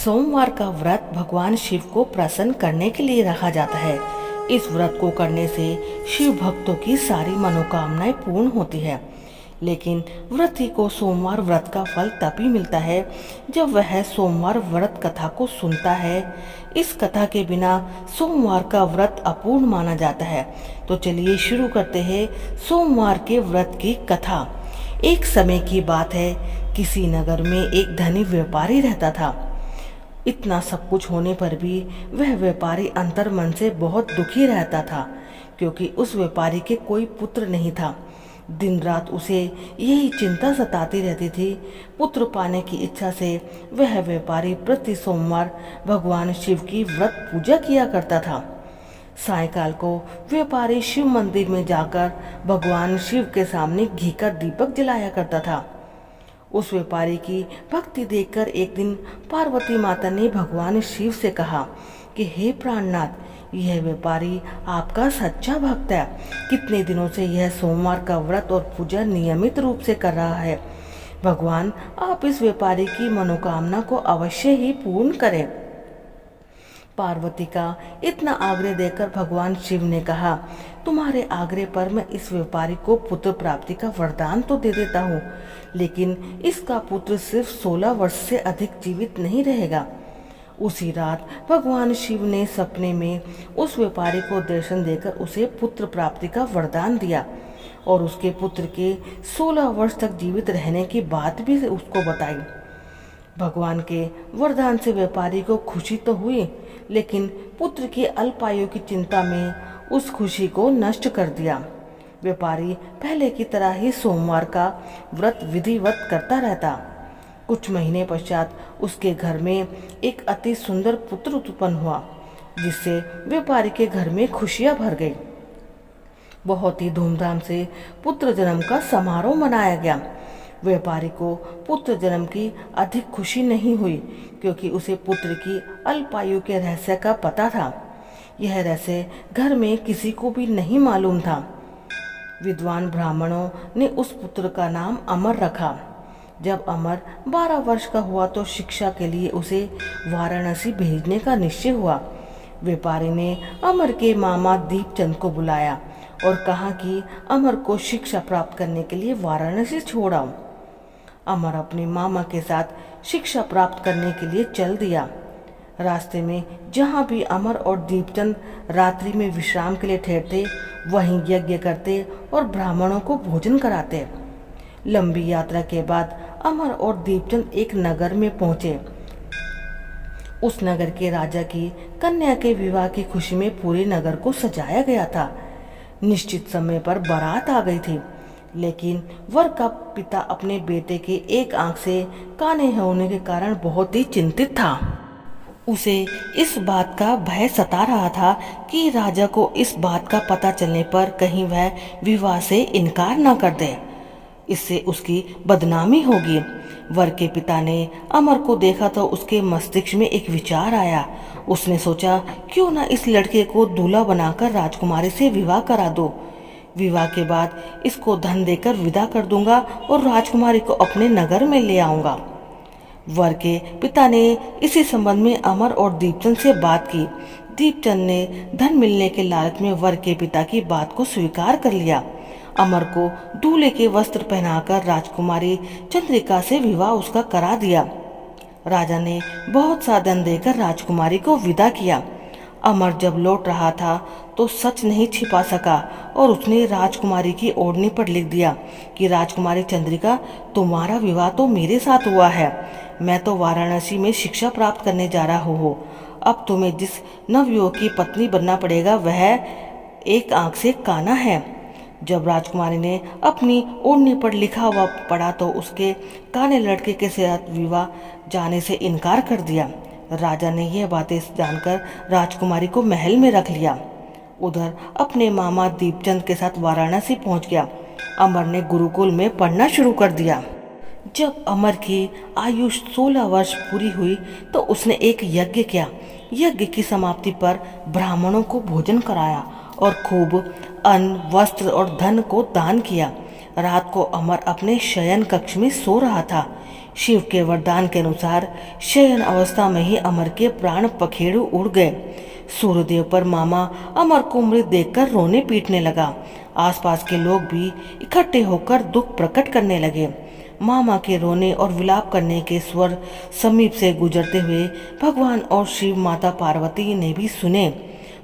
सोमवार का व्रत भगवान शिव को प्रसन्न करने के लिए रखा जाता है। इस व्रत को करने से शिव भक्तों की सारी मनोकामनाएं पूर्ण होती है। लेकिन व्रती को सोमवार व्रत का फल तभी मिलता है जब वह सोमवार व्रत कथा को सुनता है। इस कथा के बिना सोमवार का व्रत अपूर्ण माना जाता है। तो चलिए शुरू करते हैं सोमवार के व्रत की कथा। एक समय की बात है, किसी नगर में एक धनी व्यापारी रहता था। इतना सब कुछ होने पर भी वह व्यापारी अंतर मन से बहुत दुखी रहता था, क्योंकि उस व्यापारी के कोई पुत्र नहीं था। दिन रात उसे यही चिंता सताती रहती थी। पुत्र पाने की इच्छा से वह व्यापारी प्रति सोमवार भगवान शिव की व्रत पूजा किया करता था। सायंकाल को व्यापारी शिव मंदिर में जाकर भगवान शिव के सामने घी का दीपक जलाया करता था। उस व्यापारी की भक्ति देखकर एक दिन पार्वती माता ने भगवान शिव से कहा कि हे प्राणनाथ, यह व्यापारी आपका सच्चा भक्त है। कितने दिनों से यह सोमवार का व्रत और पूजा नियमित रूप से कर रहा है। भगवान, आप इस व्यापारी की मनोकामना को अवश्य ही पूर्ण करें। पार्वती का इतना आग्रह देखकर भगवान शिव ने कहा, तुम्हारे आग्रह पर मैं इस व्यापारी को पुत्र प्राप्ति का वरदान तो दे देता हूँ, लेकिन इसका पुत्र सिर्फ 16 वर्ष से अधिक जीवित नहीं रहेगा। उसी रात भगवान शिव ने सपने में उस व्यापारी को दर्शन देकर उसे पुत्र प्राप्ति का वरदान दिया और उसके पुत्र के 16 वर्ष तक जीवित रहने की बात भी उसको बताई। भगवान के वरदान से व्यापारी को खुशी तो हुई, लेकिन पुत्र की अल्पायु की चिंता में उस खुशी को नष्ट कर दिया। व्यापारी पहले की तरह ही सोमवार का व्रत विधिवत करता रहता। कुछ महीने पश्चात उसके घर में एक अति सुंदर पुत्र उत्पन्न हुआ, जिससे व्यापारी के घर में खुशियां भर गई। बहुत ही धूमधाम से पुत्र जन्म का समारोह मनाया गया। व्यापारी को पुत्र जन्म की अधिक खुशी नहीं हुई, क्योंकि उसे पुत्र की अल्पायु के रहस्य का पता था। यह रहस्य घर में किसी को भी नहीं मालूम था। विद्वान ब्राह्मणों ने उस पुत्र का नाम अमर रखा। जब अमर 12 वर्ष का हुआ तो शिक्षा के लिए उसे वाराणसी भेजने का निश्चय हुआ। व्यापारी ने अमर के मामा दीपचंद को बुलाया और कहा कि अमर को शिक्षा प्राप्त करने के लिए वाराणसी छोड़ आओ। अमर अपने मामा के साथ शिक्षा प्राप्त करने के लिए चल दिया। रास्ते में जहाँ भी अमर और दीपचंद रात्रि में विश्राम के लिए ठहरते, वहीं यज्ञ करते और ब्राह्मणों को भोजन कराते। लंबी यात्रा के बाद अमर और दीपचंद एक नगर में पहुंचे। उस नगर के राजा की कन्या के विवाह की खुशी में पूरे नगर को सजाया गया था। निश्चित समय पर बारात आ गई थी, लेकिन वर का पिता अपने बेटे के एक आंख से काने होने के कारण बहुत ही चिंतित था। उसे इस बात का भय सता रहा था कि राजा को इस बात का पता चलने पर कहीं वह विवाह से इनकार न कर दे, इससे उसकी बदनामी होगी। वर के पिता ने अमर को देखा तो उसके मस्तिष्क में एक विचार आया। उसने सोचा, क्यों ना इस लड़के को दूल्हा बनाकर राजकुमारी से विवाह करा दो। विवाह के बाद इसको धन देकर विदा कर दूंगा और राजकुमारी को अपने नगर में ले आऊंगा। वर के पिता ने इसी संबंध में अमर और दीपचंद से बात की। दीपचंद ने धन मिलने के लालच में वर के पिता की बात को स्वीकार कर लिया। अमर को दूल्हे के वस्त्र पहनाकर राजकुमारी चंद्रिका से विवाह उसका करा दिया। राजा ने बहुत सा धन देकर राजकुमारी को विदा किया। अमर जब लौट रहा था तो सच नहीं छिपा सका और उसने राजकुमारी की ओढ़नी पर लिख दिया कि राजकुमारी चंद्रिका, तुम्हारा विवाह तो मेरे साथ हुआ है। मैं तो वाराणसी में शिक्षा प्राप्त करने जा रहा हूँ। अब तुम्हें जिस नवयुवक की पत्नी बनना पड़ेगा वह एक आंख से काना है। जब राजकुमारी ने अपनी ओढ़नी पर लिखा हुआ पढ़ा तो उसके काने लड़के के साथ विवाह जाने से इनकार कर दिया। राजा ने यह बातें जानकर राजकुमारी को महल में रख लिया। उधर अपने मामा दीपचंद के साथ वाराणसी पहुंच गया। अमर ने गुरुकुल में पढ़ना शुरू कर दिया। जब अमर की आयु 16 वर्ष पूरी हुई तो उसने एक यज्ञ किया। यज्ञ की समाप्ति पर ब्राह्मणों को भोजन कराया और खूब अन्न, वस्त्र और धन को दान किया। रात को अमर अपने शयन कक्ष में सो रहा था। शिव के वरदान के अनुसार शयन अवस्था में ही अमर के प्राण पखेरु उड़ गए। सूर्यदेव पर मामा अमर को मृत देखकर रोने पीटने लगा। आसपास के लोग भी इकट्ठे होकर दुख प्रकट करने लगे। मामा के रोने और विलाप करने के स्वर समीप से गुजरते हुए भगवान और शिव माता पार्वती ने भी सुने।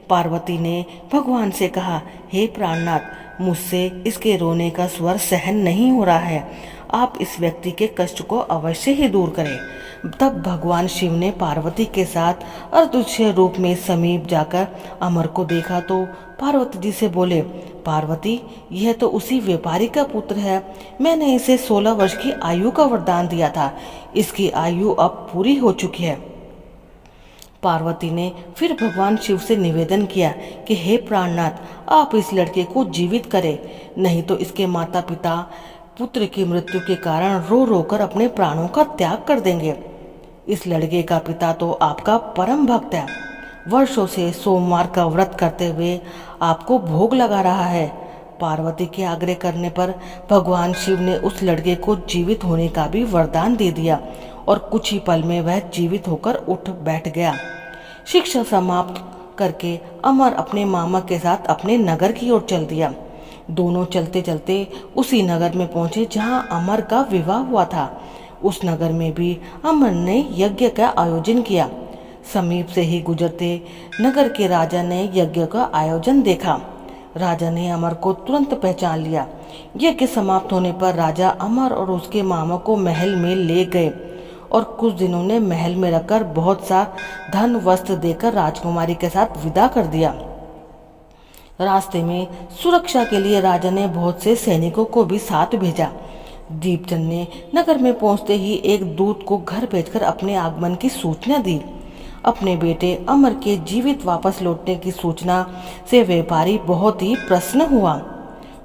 पार्वती ने भगवान से कहा, हे प्राणनाथ, मुझसे इसके रोने का स्वर सहन नहीं हो रहा है। आप इस व्यक्ति के कष्ट को अवश्य ही दूर करें। तब भगवान शिव ने पार्वती के साथ अदृश्य रूप में समीप जाकर अमर को देखा तो पार्वती जी से बोले, पार्वती, यह तो उसी व्यापारी का पुत्र है। मैंने इसे 16 वर्ष की आयु का वरदान दिया था। इसकी आयु अब पूरी हो चुकी है। पार्वती ने फिर भगवान शिव से निवेदन किया कि हे प्राणनाथ, आप इस लड़के को जीवित करें, नहीं तो इसके माता पिता पुत्र की मृत्यु के कारण रो रो कर अपने प्राणों का त्याग कर देंगे। इस लड़के का पिता तो आपका परम भक्त है, वर्षों से सोमवार का व्रत करते हुए आपको भोग लगा रहा है। पार्वती के आग्रह करने पर भगवान शिव ने उस लड़के को जीवित होने का भी वरदान दे दिया और कुछ ही पल में वह जीवित होकर उठ बैठ गया। शिक्षा समाप्त करके अमर अपने मामा के साथ अपने नगर की ओर चल दिया। दोनों चलते चलते उसी नगर में पहुंचे जहां अमर का विवाह हुआ था। उस नगर में भी अमर ने यज्ञ का आयोजन किया। समीप से ही गुजरते नगर के राजा ने यज्ञ का आयोजन देखा। राजा ने अमर को तुरंत पहचान लिया। यज्ञ समाप्त होने पर राजा अमर और उसके मामा को महल में ले गए और कुछ दिनों ने महल में रखकर बहुत सा धन वस्त्र देकर राजकुमारी के साथ विदा कर दिया। रास्ते में सुरक्षा के लिए राजा ने बहुत से सैनिकों को भी साथ भेजा। दीपचंद ने नगर में पहुंचते ही एक दूत को घर भेजकर अपने आगमन की सूचना दी। अपने बेटे अमर के जीवित वापस लौटने की सूचना से व्यापारी बहुत ही प्रसन्न हुआ।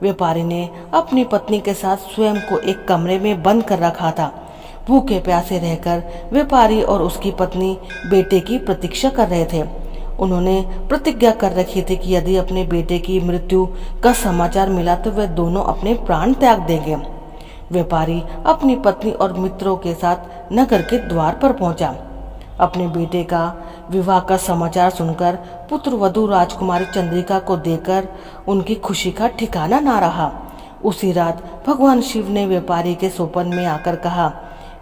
व्यापारी ने अपनी पत्नी के साथ स्वयं को एक कमरे में बंद कर रखा था। भूखे प्यासे रहकर व्यापारी और उसकी पत्नी बेटे की प्रतीक्षा कर रहे थे। उन्होंने प्रतिज्ञा कर रखी थी कि यदि अपने बेटे की मृत्यु का समाचार मिला तो वे दोनों अपने प्राण त्याग देंगे। व्यापारी अपनी पत्नी और मित्रों के साथ नगर के द्वार पर पहुंचा। अपने बेटे का विवाह का समाचार सुनकर पुत्र वधू राजकुमारी चंद्रिका को देखकर उनकी खुशी का ठिकाना ना रहा। उसी रात भगवान शिव ने व्यापारी के स्वप्न में आकर कहा,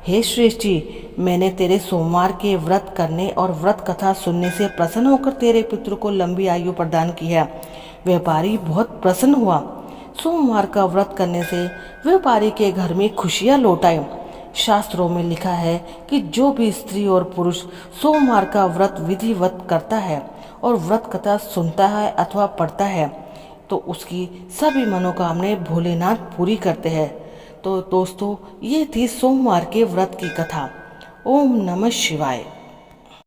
हे श्रेष्ठ जी, मैंने तेरे सोमवार के व्रत करने और व्रत कथा सुनने से प्रसन्न होकर तेरे पुत्र को लंबी आयु प्रदान की है। व्यापारी बहुत प्रसन्न हुआ। सोमवार का व्रत करने से व्यापारी के घर में खुशियां लौट आई। शास्त्रों में लिखा है कि जो भी स्त्री और पुरुष सोमवार का व्रत विधिवत करता है और व्रत कथा सुनता है अथवा पढ़ता है तो उसकी सभी मनोकामनाएं भोलेनाथ पूरी करते हैं। तो दोस्तों, ये थी सोमवार के व्रत की कथा। ओम नमः शिवाय।